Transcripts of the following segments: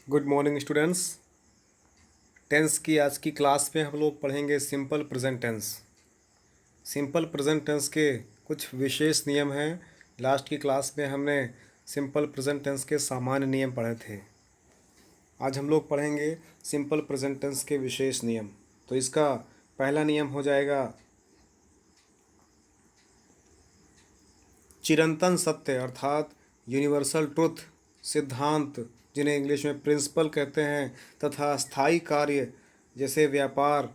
Good morning students. Tense की आज की क्लास में हम लोग पढ़ेंगे simple present tense. Simple present tense के कुछ विशेष नियम हैं। लास्ट की क्लास में हमने सिंपल प्रेजेंट टेंस के सामान्य नियम पढ़े थे। आज हम लोग पढ़ेंगे सिंपल प्रेजेंट टेंस के विशेष नियम। तो इसका पहला नियम हो जाएगा चिरंतन सत्य अर्थात यूनिवर्सल ट्रुथ, सिद्धांत जिन्हें इंग्लिश में प्रिंसिपल कहते हैं, तथा स्थायी कार्य जैसे व्यापार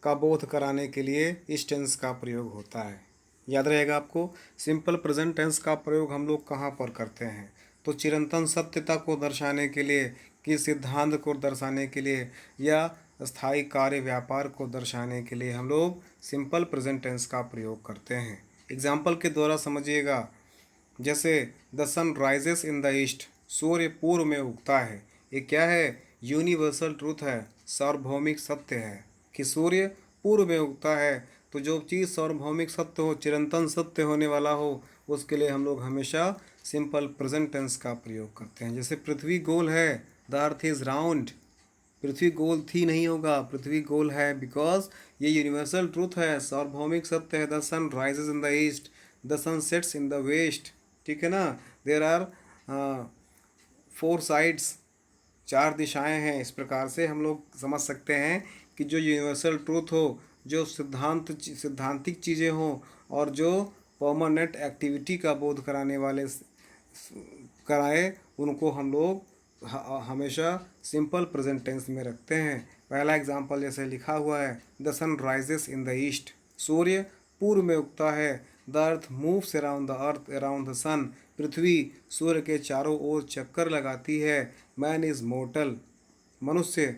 का बोध कराने के लिए इस टेंस का प्रयोग होता है। याद रहेगा आपको। सिंपल प्रेजेंट टेंस का प्रयोग हम लोग कहाँ पर करते हैं? तो चिरंतन सत्यता को दर्शाने के लिए, कि सिद्धांत को दर्शाने के लिए, या स्थायी कार्य व्यापार को दर्शाने के लिए हम लोग सिंपल प्रेजेंट टेंस का प्रयोग करते हैं। एग्जाम्पल के द्वारा समझिएगा। जैसे the sun rises in the east, सूर्य पूर्व में उगता है। ये क्या है? यूनिवर्सल ट्रूथ है, सार्वभौमिक सत्य है कि सूर्य पूर्व में उगता है। तो जो चीज़ सार्वभौमिक सत्य हो, चिरंतन सत्य होने वाला हो, उसके लिए हम लोग हमेशा सिंपल प्रेजेंट टेंस का प्रयोग करते हैं। जैसे पृथ्वी गोल है, द अर्थ इज़ राउंड। पृथ्वी गोल थी नहीं होगा, पृथ्वी गोल है बिकॉज ये यूनिवर्सल ट्रूथ है, सार्वभौमिक सत्य है। The sun rises in the east, the sun sets in the west. ठीक है ना। देर आर 4 साइड्स, 4 दिशाएं हैं। इस प्रकार से हम लोग समझ सकते हैं कि जो यूनिवर्सल ट्रूथ हो, जो सिद्धांतिक चीज़ें हों, और जो परमानेंट एक्टिविटी का बोध कराने वाले कराए, उनको हम लोग हमेशा सिंपल प्रेजेंट टेंस में रखते हैं। पहला एग्जांपल जैसे लिखा हुआ है, the sun rises in the east, सूर्य पूर्व में उगता है। The earth moves around the earth around the sun, पृथ्वी सूर्य के चारों ओर चक्कर लगाती है। मैन इज़ मोर्टल, मनुष्य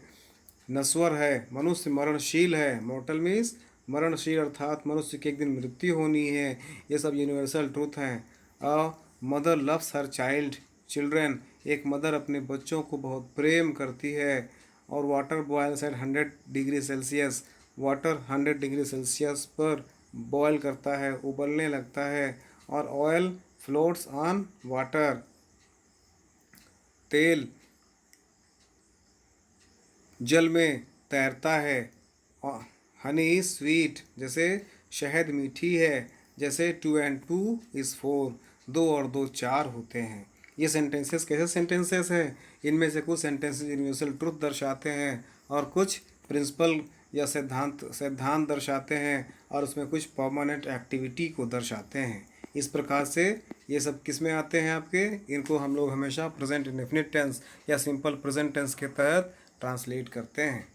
नश्वर है, मनुष्य मरणशील है। मोर्टल मीन्स मरणशील, अर्थात मनुष्य की एक दिन मृत्यु होनी है। ये सब यूनिवर्सल ट्रूथ हैं। A mother loves her child children, एक मदर अपने बच्चों को बहुत प्रेम करती है। और water boils at 100 degree Celsius, water 100 degree Celsius पर बॉयल करता है, उबलने लगता है। और ऑयल फ्लोट्स ऑन वाटर, तेल जल में तैरता है। और हनी इज स्वीट, जैसे शहद मीठी है। जैसे 2 and 2 is 4, 2 और 2 4 होते हैं। ये सेंटेंसेस कैसे सेंटेंसेस हैं? इनमें से कुछ सेंटेंसेस यूनिवर्सल ट्रुथ दर्शाते हैं, और कुछ प्रिंसिपल या सिद्धांत दर्शाते हैं, और उसमें कुछ परमानेंट एक्टिविटी को दर्शाते हैं। इस प्रकार से ये सब किस में आते हैं आपके? इनको हम लोग हमेशा प्रेजेंट इंडेफिनिट टेंस या सिंपल प्रेजेंट टेंस के तहत ट्रांसलेट करते हैं।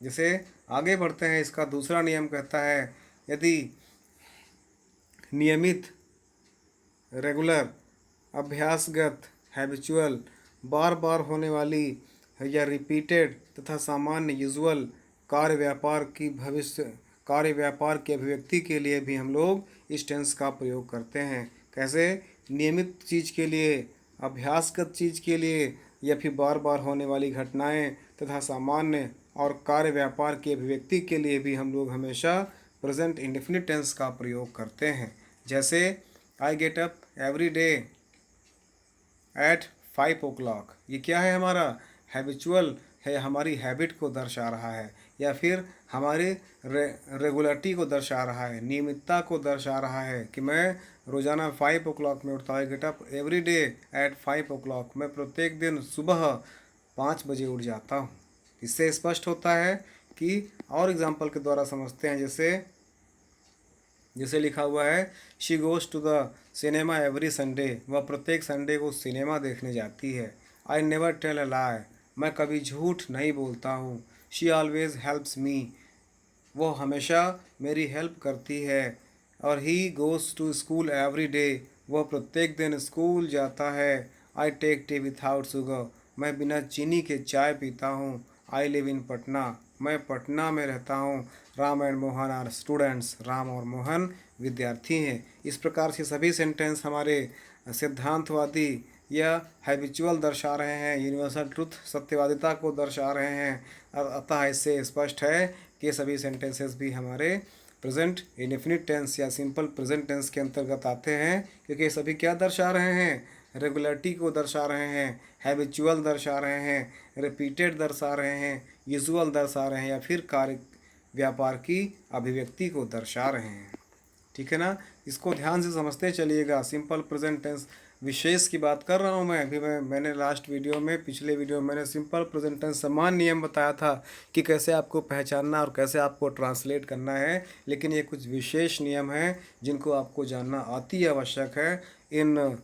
जैसे आगे बढ़ते हैं, इसका दूसरा नियम कहता है, यदि नियमित, रेगुलर, अभ्यासगत, हैबिचुअल, बार बार होने वाली या रिपीटेड तथा सामान्य यूजुअल कार्य व्यापार की अभिव्यक्ति के लिए भी हम लोग इस टेंस का प्रयोग करते हैं। कैसे? नियमित चीज़ के लिए, अभ्यासगत चीज़ के लिए, या फिर बार बार होने वाली घटनाएं तथा सामान्य और कार्य व्यापार की अभिव्यक्ति के लिए भी हम लोग हमेशा प्रेजेंट इंडेफिनिट टेंस का प्रयोग करते हैं। जैसे I get up every day at 5 o'clock, ये क्या है? हमारा हैबिचुअल है, हमारी हैबिट को दर्शा रहा है, या फिर हमारे रेगुलरिटी को दर्शा रहा है, नियमितता को दर्शा रहा है कि मैं रोज़ाना 5 o'clock में उठता हूँ। I get up every day at 5 o'clock, मैं प्रत्येक दिन सुबह 5 बजे उठ जाता हूँ। इससे स्पष्ट होता है कि, और एग्जाम्पल के द्वारा समझते हैं। जैसे लिखा हुआ है, she goes to the cinema every Sunday, वह प्रत्येक संडे को सिनेमा देखने जाती है। आई नेवर टेल अ लाई, मैं कभी झूठ नहीं बोलता हूँ। शी ऑलवेज हेल्प्स मी, वो हमेशा मेरी हेल्प करती है। और he goes to school every day, वह प्रत्येक दिन स्कूल जाता है। I take tea without sugar, मैं बिना चीनी के चाय पीता हूँ। आई लिव इन पटना, मैं पटना में रहता हूँ। Ram and Mohan are students, Ram और मोहन विद्यार्थी हैं। इस प्रकार से सभी सेंटेंस हमारे सिद्धांतवादी या हैबिचुअल दर्शा रहे हैं, यूनिवर्सल ट्रुथ सत्यवादिता को दर्शा रहे हैं। अतः इससे स्पष्ट है कि सभी सेंटेंसेस भी हमारे प्रेजेंट इंडेफिनिट टेंस या सिंपल प्रेजेंट टेंस के अंतर्गत आते हैं, क्योंकि सभी क्या दर्शा रहे हैं? रेगुलरिटी को दर्शा रहे हैं, हैबिचुअल दर्शा रहे हैं, रिपीटेड दर्शा रहे हैं, यूजुअल दर्शा रहे हैं, या फिर कार्य व्यापार की अभिव्यक्ति को दर्शा रहे हैं। ठीक है ना, इसको ध्यान से समझते चलिएगा। सिंपल प्रेजेंट टेंस विशेष की बात कर रहा हूँ मैं। अभी मैंने लास्ट वीडियो में, पिछले वीडियो में मैंने सिंपल प्रेजेंट टेंस समान नियम बताया था कि कैसे आपको पहचानना और कैसे आपको ट्रांसलेट करना है, लेकिन ये कुछ विशेष नियम हैं जिनको आपको जानना अति आवश्यक है। इन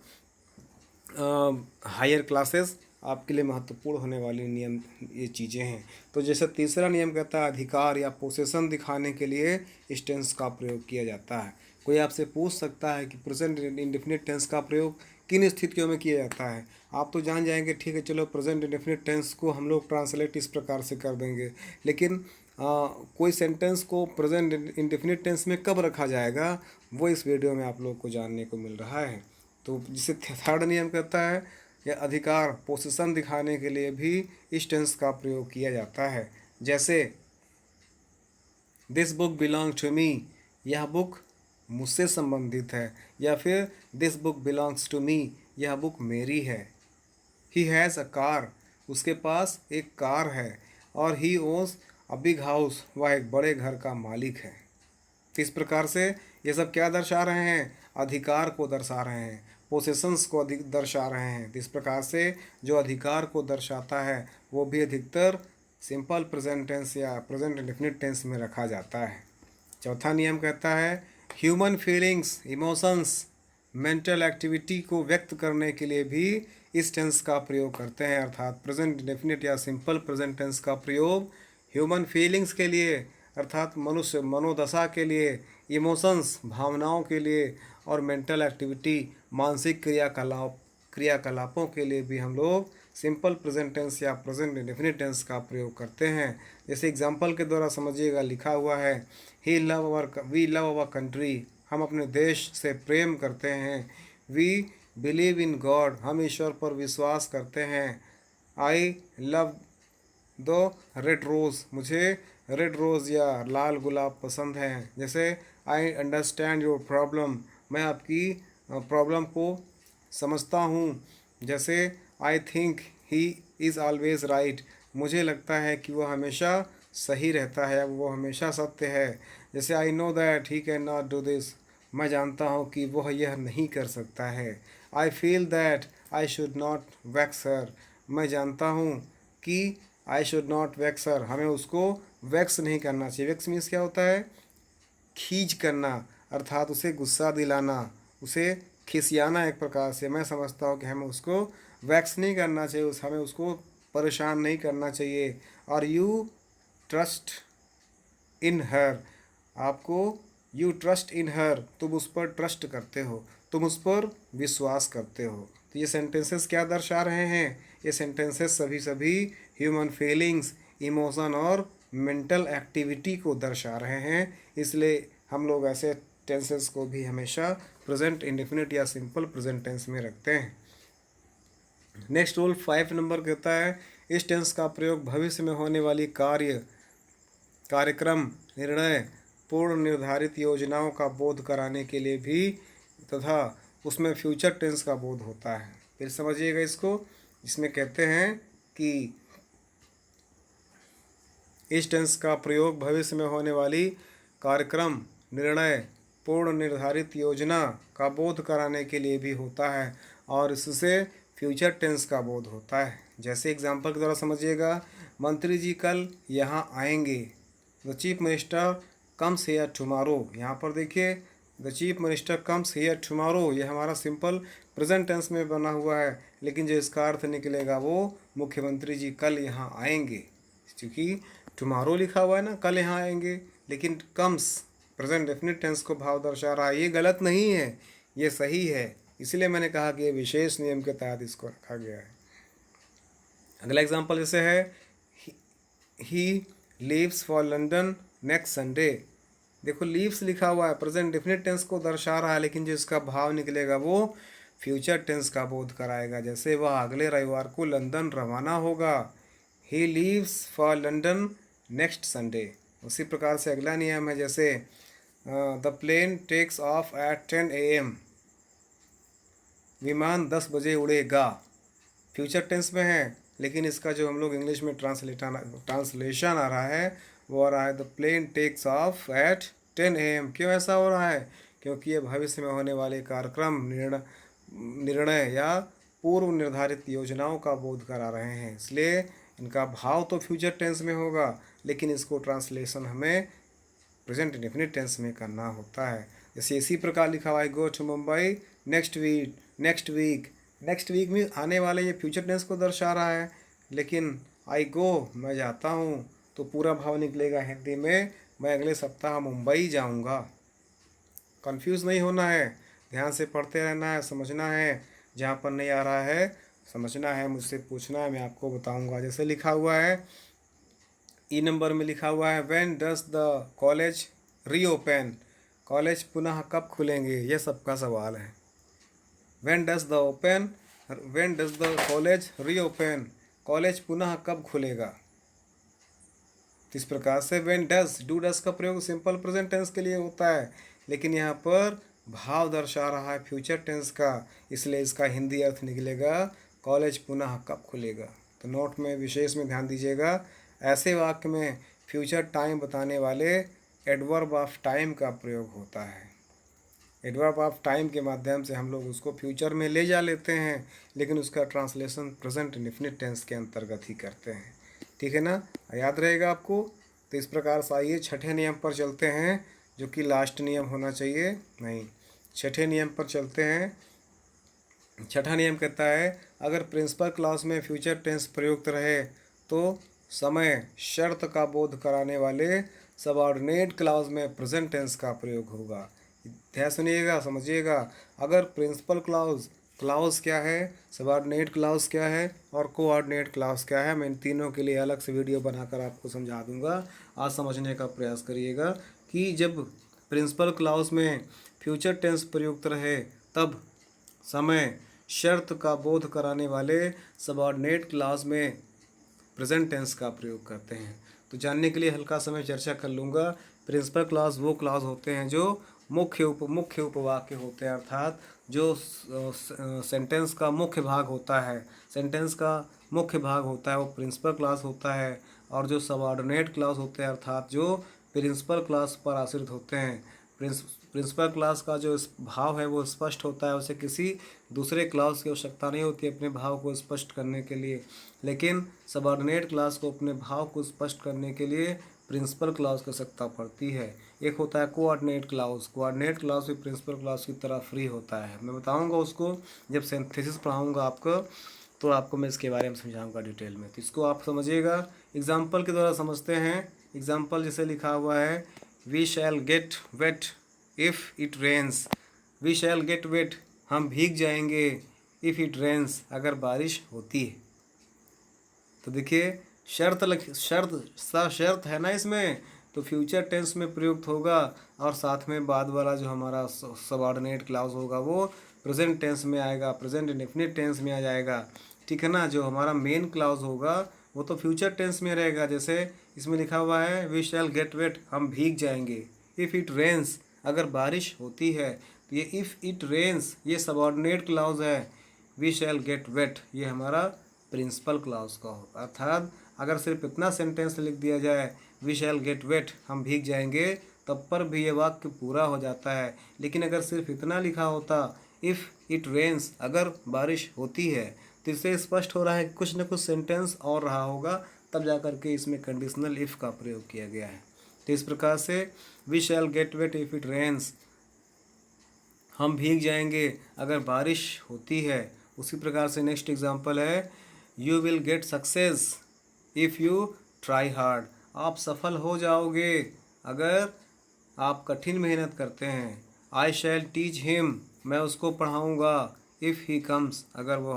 हायर क्लासेस आपके लिए महत्वपूर्ण होने वाली नियम ये चीज़ें हैं। तो जैसे तीसरा नियम कहता है अधिकार या पोसेशन दिखाने के लिए इस टेंस का प्रयोग किया जाता है। कोई आपसे पूछ सकता है कि प्रेजेंट इंडेफिनिट टेंस का प्रयोग किन स्थितियों में किया जाता है। आप तो जान जाएंगे, ठीक है चलो प्रेजेंट इंडेफिनिट टेंस को हम लोग ट्रांसलेट इस प्रकार से कर देंगे, लेकिन कोई सेंटेंस को प्रेजेंट इंडेफिनिट टेंस में कब रखा जाएगा वो इस वीडियो में आप लोग को जानने को मिल रहा है। तो जिसे थर्ड नियम कहता है या अधिकार पोजीशन दिखाने के लिए भी इस टेंस का प्रयोग किया जाता है। जैसे this book belong to me, यह बुक मुझसे संबंधित है, या फिर this book belongs to me, यह बुक मेरी है। ही हैज़ अ कार, उसके पास एक कार है। और ही ओन्स अ बिग हाउस, वह एक बड़े घर का मालिक है। तो इस प्रकार से ये सब क्या दर्शा रहे हैं, अधिकार को दर्शा रहे हैं, पोसेशंस को अधिक दर्शा रहे हैं। तो इस प्रकार से जो अधिकार को दर्शाता है वो भी अधिकतर सिंपल प्रेजेंट टेंस या प्रेजेंट इंडेफिनिट टेंस में रखा जाता है। चौथा नियम कहता है human feelings, emotions, mental activity को व्यक्त करने के लिए भी इस टेंस का प्रयोग करते हैं। अर्थात प्रेजेंट इंडेफिनिट या सिंपल प्रेजेंट टेंस का प्रयोग ह्यूमन फीलिंग्स के लिए, अर्थात मनुष्य मनोदशा के लिए, इमोशंस भावनाओं के लिए, और मेंटल एक्टिविटी मानसिक क्रियाकलापों के लिए भी हम लोग सिंपल प्रेजेंट टेंस या प्रेजेंट इंडेफिनिट टेंस का प्रयोग करते हैं। जैसे एग्जांपल के द्वारा समझिएगा, लिखा हुआ है वी लव अवर कंट्री, हम अपने देश से प्रेम करते हैं। वी बिलीव इन गॉड, हम ईश्वर पर विश्वास करते हैं। आई लव दो रेड रोज़, मुझे रेड रोज़ या लाल गुलाब पसंद है। जैसे आई अंडरस्टैंड योर प्रॉब्लम, मैं आपकी प्रॉब्लम को समझता हूँ। जैसे I think he is always right, मुझे लगता है कि वह हमेशा सही रहता है, वो हमेशा सत्य है। जैसे I know that he can not do this, मैं जानता हूँ कि वह यह नहीं कर सकता है। I feel that I should not vex her, मैं जानता हूँ कि I should not vex her, हमें उसको वैक्स नहीं करना चाहिए। वैक्स मीन्स क्या होता है, खींच करना, अर्थात उसे गुस्सा दिलाना, उसे खिसियाना एक प्रकार से। मैं समझता हूँ कि हमें उसको वैक्स नहीं करना चाहिए, हमें उसको परेशान नहीं करना चाहिए। और यू ट्रस्ट इन हर, आपको यू ट्रस्ट इन हर, तुम उस पर ट्रस्ट करते हो, तुम उस पर विश्वास करते हो। तो ये सेंटेंसेस क्या दर्शा रहे हैं, ये सेंटेंसेस सभी ह्यूमन फीलिंग्स, इमोशन और मेंटल एक्टिविटी को दर्शा रहे हैं। इसलिए हम लोग ऐसे टेंसेस को भी हमेशा प्रेजेंट इंडेफिनिट या सिंपल प्रेजेंट टेंस में रखते हैं। नेक्स्ट रूल 5 नंबर कहता है इस टेंस का प्रयोग भविष्य में होने वाली कार्यक्रम, निर्णय, पूर्व निर्धारित योजनाओं का बोध कराने के लिए भी तथा उसमें फ्यूचर टेंस का बोध होता है। फिर समझिएगा इसको, इसमें कहते हैं कि इस टेंस का प्रयोग भविष्य में होने वाली कार्यक्रम, निर्णय, पूर्ण निर्धारित योजना का बोध कराने के लिए भी होता है, और इससे फ्यूचर टेंस का बोध होता है। जैसे एग्जाम्पल के द्वारा समझिएगा, मंत्री जी कल यहाँ आएंगे। The chief minister comes here tomorrow, यहाँ पर देखिए the chief minister comes here tomorrow, ये हमारा सिंपल प्रेजेंट टेंस में बना हुआ है, लेकिन जो इसका अर्थ निकलेगा वो मुख्यमंत्री जी कल यहाँ आएंगे। क्योंकि टुमारो लिखा हुआ है ना, कल यहाँ आएंगे, लेकिन कम्स प्रेजेंट डेफिनेट टेंस को भाव दर्शा रहा है। ये गलत नहीं है, ये सही है, इसलिए मैंने कहा कि ये विशेष नियम के तहत इसको रखा गया है। अगला एग्जाम्पल जैसे है ही leaves for London next Sunday, देखो लीव्स लिखा हुआ है, प्रेजेंट डेफिनेट टेंस को दर्शा रहा है, लेकिन जो इसका भाव निकलेगा वो फ्यूचर टेंस का बोध कराएगा। जैसे वह अगले रविवार को लंदन रवाना होगा, he leaves for London next Sunday. उसी प्रकार से अगला नियम है, जैसे the plane takes off at 10 AM, विमान 10 बजे उड़ेगा। फ्यूचर टेंस में है, लेकिन इसका जो हम लोग इंग्लिश में ट्रांसलेशन आ रहा है वो आ रहा है the plane takes off at 10 AM। क्यों ऐसा हो रहा है? क्योंकि ये भविष्य में होने वाले कार्यक्रम, निर्णय या पूर्व निर्धारित योजनाओं का बोध करा रहे हैं, इसलिए इनका भाव तो फ्यूचर टेंस में होगा, लेकिन इसको ट्रांसलेशन हमें प्रेजेंट इंडेफिनिट टेंस में करना होता है। जैसे इसी प्रकार लिखा हुआ है go to Mumbai next week. Next week में आने वाले ये फ्यूचर टेंस को दर्शा रहा है, लेकिन आई गो मैं जाता हूँ तो पूरा भाव निकलेगा हिंदी में मैं अगले सप्ताह मुंबई जाऊँगा। कंफ्यूज नहीं होना है, ध्यान से पढ़ते रहना है, समझना है, जहाँ पर नहीं आ रहा है समझना है, मुझसे पूछना है, मैं आपको बताऊँगा। जैसे लिखा हुआ है ई नंबर में लिखा हुआ है when does the college reopen. College पुनः कब खुलेंगे, ये सबका सवाल है। When does the college reopen, college पुनः कब खुलेगा। तो इस प्रकार से व्हेन डज, डू डज का प्रयोग सिंपल प्रेजेंट टेंस के लिए होता है, लेकिन यहाँ पर भाव दर्शा रहा है फ्यूचर टेंस का, इसलिए इसका हिंदी अर्थ निकलेगा कॉलेज पुनः कब खुलेगा। तो नोट में विशेष में ध्यान दीजिएगा, ऐसे वाक्य में फ्यूचर टाइम बताने वाले एडवर्ब ऑफ टाइम का प्रयोग होता है। एडवर्ब ऑफ टाइम के माध्यम से हम लोग उसको फ्यूचर में ले जा लेते हैं, लेकिन उसका ट्रांसलेशन प्रेजेंट इंडेफिनिट टेंस के अंतर्गत ही करते हैं। ठीक है ना, याद रहेगा आपको। तो इस प्रकार से आइए छठे नियम पर चलते हैं, जो कि लास्ट नियम होना चाहिए, नहीं, छठे नियम पर चलते हैं। छठा नियम कहता है अगर प्रिंसिपल क्लॉज में फ्यूचर टेंस प्रयुक्त रहे तो समय शर्त का बोध कराने वाले सबऑर्डिनेट क्लॉज में प्रेजेंट टेंस का प्रयोग होगा। ध्यान सुनिएगा, समझिएगा। अगर प्रिंसिपल क्लॉज क्या है, सबऑर्डिनेट क्लॉज क्या है और कोऑर्डिनेट क्लॉज क्या है, मैं इन तीनों के लिए अलग से वीडियो बनाकर आपको समझा दूंगा। आज समझने का प्रयास करिएगा कि जब प्रिंसिपल क्लॉज में फ्यूचर टेंस प्रयुक्त रहे तब समय शर्त का बोध कराने वाले सबऑर्डिनेट क्लॉज में प्रेजेंट टेंस का प्रयोग करते हैं। तो जानने के लिए हल्का समय चर्चा कर लूँगा। प्रिंसिपल क्लॉज वो क्लॉज होते हैं जो मुख्य उपवाक्य होते हैं, अर्थात जो सेंटेंस का मुख्य भाग होता है, वो प्रिंसिपल क्लॉज होता है। और जो सबऑर्डिनेट क्लॉज होते हैं, अर्थात जो प्रिंसिपल क्लॉज पर आश्रित होते हैं, प्रिंसिपल क्लॉज का जो भाव है वो स्पष्ट होता है, उसे किसी दूसरे क्लॉज की आवश्यकता नहीं होती अपने भाव को स्पष्ट करने के लिए, लेकिन सबऑर्डिनेट क्लॉज को अपने भाव को स्पष्ट करने के लिए प्रिंसिपल क्लॉज की आवश्यकता पड़ती है। एक होता है कोऑर्डिनेट क्लॉज भी प्रिंसिपल क्लॉज की तरह फ्री होता है। मैं बताऊंगा उसको जब सिंथेसिस पढ़ाऊंगा आपको, तो आपको मैं इसके बारे में समझाऊंगा डिटेल में, तो इसको आप समझिएगा। एग्जाम्पल के द्वारा समझते हैं। एग्जाम्पल जैसे लिखा हुआ है we shall get wet if it rains. We shall get wet, हम भीग जाएंगे, इफ़ इट रेन्स, अगर बारिश होती है। तो देखिए शर्त है ना इसमें, तो फ्यूचर टेंस में प्रयुक्त होगा और साथ में बाद वाला जो हमारा सबऑर्डिनेट क्लॉज होगा वो प्रेजेंट टेंस में आएगा, प्रेजेंट इंडेफिनिट टेंस में आ जाएगा। ठीक है ना, जो हमारा मेन क्लॉज होगा वो तो फ्यूचर टेंस में रहेगा। जैसे इसमें लिखा हुआ है वी शैल गेट वेट, हम भीग जाएंगे, इफ़ इट रेन्स, अगर बारिश होती है। तो ये इफ़ इट रेन्स ये सबऑर्डिनेट क्लॉज है, वी शैल गेट वेट ये हमारा प्रिंसिपल क्लॉज का होगा। अर्थात अगर सिर्फ इतना सेंटेंस लिख दिया जाए वी शैल गेट वेट, हम भीग जाएंगे, तब पर भी ये वाक्य पूरा हो जाता है। लेकिन अगर सिर्फ इतना लिखा होता इफ़ इट रेन्स, अगर बारिश होती है, तो इससे स्पष्ट हो रहा है कुछ न कुछ सेंटेंस और रहा होगा, तब जा कर के इसमें कंडीशनल इफ़ का प्रयोग किया गया है। तो इस प्रकार से we shall get wet if it rains, हम भीग जाएंगे अगर बारिश होती है। उसी प्रकार से नेक्स्ट एग्जांपल है you will get success if you try hard, आप सफल हो जाओगे अगर आप कठिन मेहनत करते हैं। आई शैल टीच हिम, मैं उसको पढ़ाऊँगा, इफ़ ही कम्स, अगर वो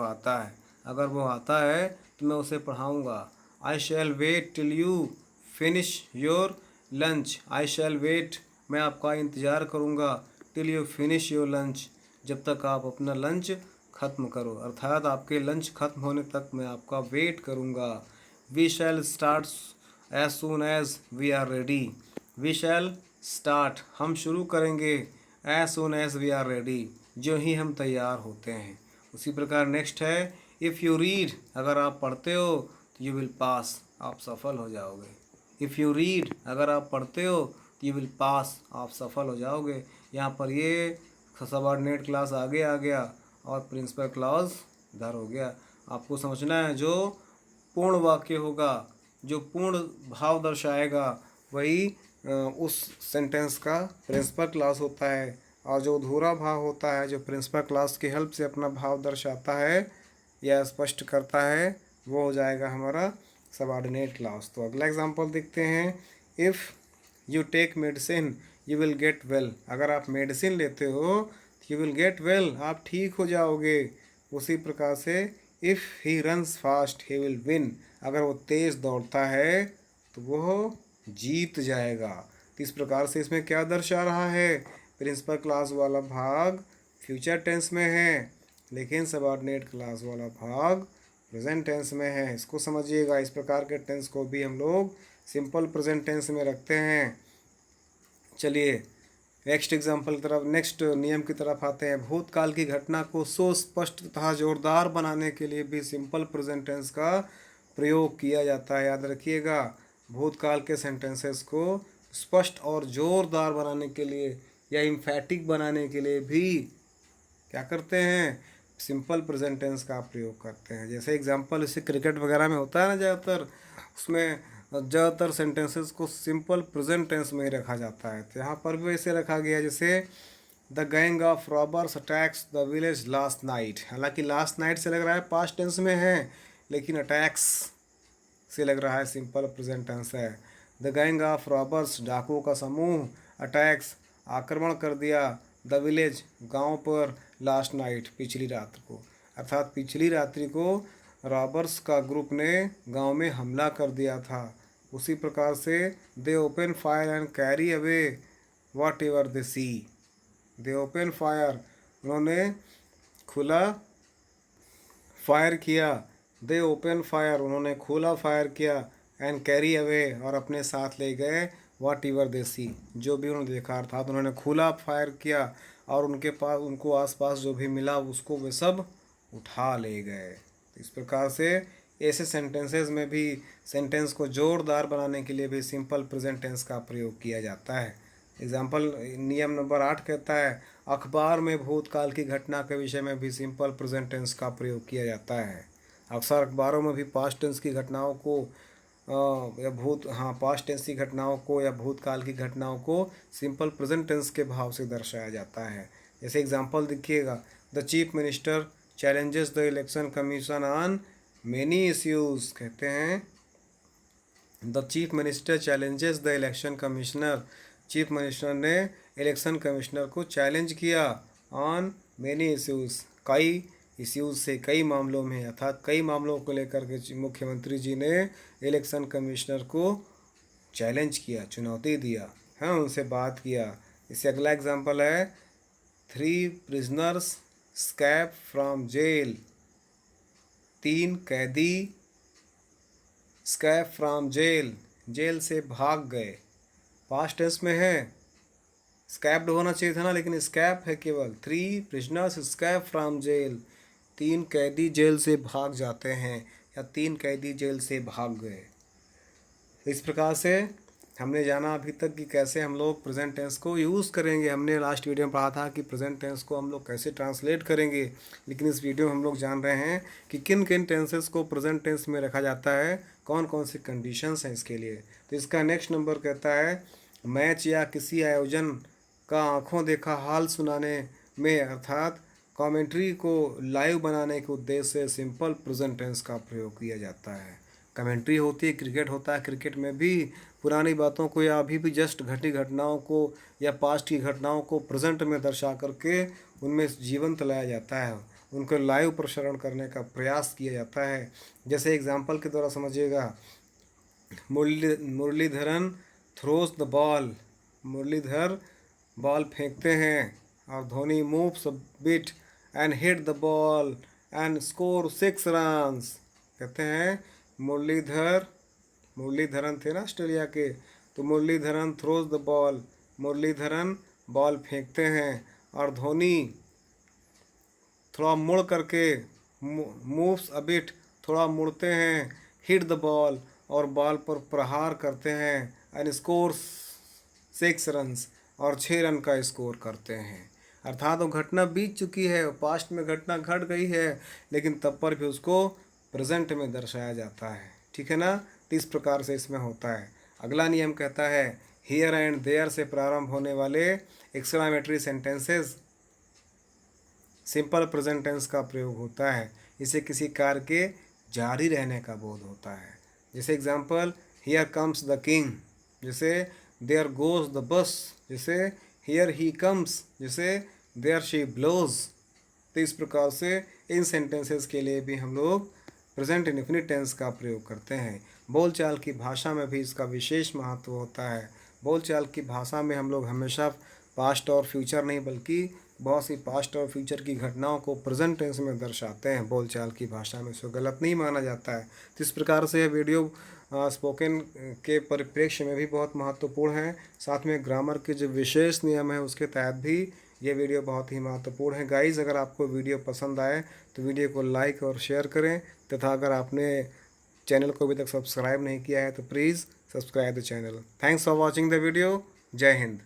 आता है तो मैं उसे पढ़ाऊँगा। I shall wait till you finish your lunch, I shall wait, मैं आपका इंतज़ार करूँगा, till you finish your lunch, जब तक आप अपना लंच ख़त्म करो, अर्थात आपके लंच ख़त्म होने तक मैं आपका वेट करूँगा। We shall start as soon as we are ready, we shall start, हम शुरू करेंगे, as soon as we are ready, जो ही हम तैयार होते हैं। उसी प्रकार नेक्स्ट है इफ़ यू रीड, अगर आप पढ़ते हो तो यू विल पास, आप सफल हो जाओगे। इफ़ यू रीड, अगर आप पढ़ते हो तो यू विल पास, आप सफल हो जाओगे। यहाँ पर ये सबऑर्डिनेट क्लास आगे आ गया और प्रिंसिपल क्लॉज इधर हो गया। आपको समझना है जो पूर्ण वाक्य होगा, जो पूर्ण भाव दर्शाएगा, वही उस सेंटेंस का प्रिंसिपल क्लॉज होता है, और जो अधूरा भाव होता है, जो प्रिंसिपल क्लॉज की हेल्प से अपना भाव दर्शाता है या स्पष्ट करता है, वो हो जाएगा हमारा सबऑर्डिनेट क्लॉज। तो अगला एग्जांपल देखते हैं। If you take medicine you will get well, अगर आप मेडिसिन लेते हो तो यू विल गेट वेल, आप ठीक हो जाओगे। उसी प्रकार से if he runs fast he will win, अगर वो तेज़ दौड़ता है तो वो जीत जाएगा। तो इस प्रकार से इसमें क्या दर्शा रहा है, प्रिंसिपल क्लॉज वाला भाग फ्यूचर टेंस में है, लेकिन सबऑर्डिनेट क्लॉज वाला भाग प्रेजेंट टेंस में है। इसको समझिएगा। इस प्रकार के टेंस को भी हम लोग सिंपल प्रेजेंट टेंस में रखते हैं। चलिए नेक्स्ट एग्जाम्पल की तरफ, नेक्स्ट नियम की तरफ आते हैं। भूतकाल की घटना को सुस्पष्ट तथा जोरदार बनाने के लिए भी सिंपल प्रेजेंट टेंस का प्रयोग किया जाता है। याद रखिएगा, भूतकाल के सेंटेंसेस को स्पष्ट और जोरदार बनाने के लिए या इम्फैटिक बनाने के लिए भी क्या करते हैं, सिंपल प्रेजेंट टेंस का प्रयोग करते हैं। जैसे एग्जांपल इसे क्रिकेट वगैरह में होता है ना ज़्यादातर, उसमें ज़्यादातर सेंटेंसेस को सिंपल प्रेजेंट टेंस में ही रखा जाता है। तो यहाँ पर भी ऐसे रखा गया, जैसे the gang of robbers attacks the village last night. हालांकि लास्ट नाइट से लग रहा है पास्ट टेंस में है, लेकिन अटैक्स से लग रहा है सिंपल प्रेजेंट टेंस है। द गैंग ऑफ रॉबर्स, डाकुओं का समूह, अटैक्स आक्रमण कर दिया, द विलेज गांव पर, लास्ट नाइट पिछली रात को, अर्थात पिछली रात्रि को रॉबर्स का ग्रुप ने गांव में हमला कर दिया था। उसी प्रकार से they open fire and carry away whatever they see. They open fire, उन्होंने खुला फायर किया। दे ओपन फायर, उन्होंने खुला फायर किया। एंड कैरी अवे, और अपने साथ ले गए वाट एवर दे सी, जो भी उन्होंने देखा। अर्थात उन्होंने खुला फायर किया और उनके पास, उनको आसपास जो भी मिला उसको वे सब उठा ले गए। इस प्रकार से ऐसे सेंटेंसेस में भी सेंटेंस को जोरदार बनाने के लिए भी सिंपल प्रेजेंट टेंस का प्रयोग किया जाता है। एग्जाम्पल नियम नंबर 8 कहता है, अखबार में भूतकाल की घटना के विषय में भी सिंपल प्रेजेंट टेंस का प्रयोग किया जाता है। अक्सर अखबारों में भी पास्ट टेंस की घटनाओं को पास्ट टेंस की घटनाओं को या भूतकाल की घटनाओं को सिंपल प्रेजेंट टेंस के भाव से दर्शाया जाता है। जैसे एग्जांपल देखिएगा, the chief minister challenges the election commission on many issues. कहते हैं the chief minister challenges the election commissioner, chief minister ने इलेक्शन कमिश्नर को चैलेंज किया ऑन मेनी इश्यूज, कई इश्यूज से, कई मामलों में, अर्थात कई मामलों को लेकर के मुख्यमंत्री जी ने इलेक्शन कमिश्नर को चैलेंज किया, चुनौती दिया, हाँ, उनसे बात किया। इससे अगला एग्जांपल है, 3 प्रिजनर्स स्कैप फ्रॉम जेल, 3 कैदी स्कैप फ्रॉम जेल, जेल से भाग गए। पास्ट टेंस में है, स्कैप्ड होना चाहिए था ना, लेकिन स्कैप है केवल। 3 प्रिजनर्स स्कैप फ्रॉम जेल, 3 कैदी जेल से भाग जाते हैं या 3 कैदी जेल से भाग गए। इस प्रकार से हमने जाना अभी तक कि कैसे हम लोग प्रेजेंट टेंस को यूज़ करेंगे। हमने लास्ट वीडियो में पढ़ा था कि प्रेजेंट टेंस को हम लोग कैसे ट्रांसलेट करेंगे, लेकिन इस वीडियो में हम लोग जान रहे हैं कि किन किन टेंसेस को प्रेजेंट टेंस में रखा जाता है, कौन कौन सी कंडीशंस हैं इसके लिए। तो इसका नेक्स्ट नंबर कहता है, मैच या किसी आयोजन का आंखों देखा हाल सुनाने में, अर्थात कमेंट्री को लाइव बनाने के उद्देश्य से सिंपल प्रेजेंट टेंस का प्रयोग किया जाता है। कमेंट्री होती है, क्रिकेट होता है, क्रिकेट में भी पुरानी बातों को या अभी भी जस्ट घटी घटनाओं को या पास्ट की घटनाओं को प्रेजेंट में दर्शा करके उनमें जीवंत लाया जाता है, उनको लाइव प्रसारण करने का प्रयास किया जाता है। जैसे एग्जांपल के द्वारा समझिएगा, Muralitharan throws the ball, Muralidhar ball फेंकते हैं, और Dhoni moves a bit and hit the ball and score 6 runs. कहते हैं मुरलीधरन थे ना ऑस्ट्रेलिया के, तो Muralitharan throws the ball, Muralitharan ball फेंकते हैं और धोनी थोड़ा मुड़ करके, मूव्स अ बिट, थोड़ा मुड़ते हैं, हिट द बॉल, और बॉल पर प्रहार करते हैं, एंड स्कोर्स 6 रन्स, और 6 रन का स्कोर करते हैं। अर्थात वो घटना बीत चुकी है, पास्ट में घटना घट गई है, लेकिन तब पर भी उसको प्रेजेंट में दर्शाया जाता है। ठीक है ना, तो इस प्रकार से इसमें होता है। अगला नियम कहता है हियर एंड देयर से प्रारंभ होने वाले exclamatory sentences simple present tense का प्रयोग होता है। इसे किसी कार्य के जारी रहने का बोध होता है। जैसे example, here comes the king, जैसे देयर गोज द बस, जैसे हियर ही कम्स, जैसे देयर शी ब्लोज। तो इस प्रकार से इन सेंटेंसेस के लिए भी हम लोग प्रेजेंट इंडेफिनिट टेंस का प्रयोग करते हैं। बोलचाल की भाषा में भी इसका विशेष महत्व होता है। बोलचाल की भाषा में हम लोग हमेशा पास्ट और फ्यूचर नहीं, बल्कि बहुत सी पास्ट और फ्यूचर की घटनाओं को प्रेजेंट टेंस में दर्शाते हैं बोलचाल की भाषा में, इसको गलत नहीं माना जाता है। तो इस प्रकार से यह वीडियो स्पोकन के परिप्रेक्ष्य में भी बहुत महत्वपूर्ण है। साथ में ग्रामर के जो विशेष नियम है उसके तहत भी ये वीडियो बहुत ही महत्वपूर्ण है। गाइज, अगर आपको वीडियो पसंद आए तो वीडियो को लाइक और शेयर करें, तथा अगर आपने चैनल को अभी तक सब्सक्राइब नहीं किया है तो please subscribe the channel. Thanks for watching the video. जय हिंद।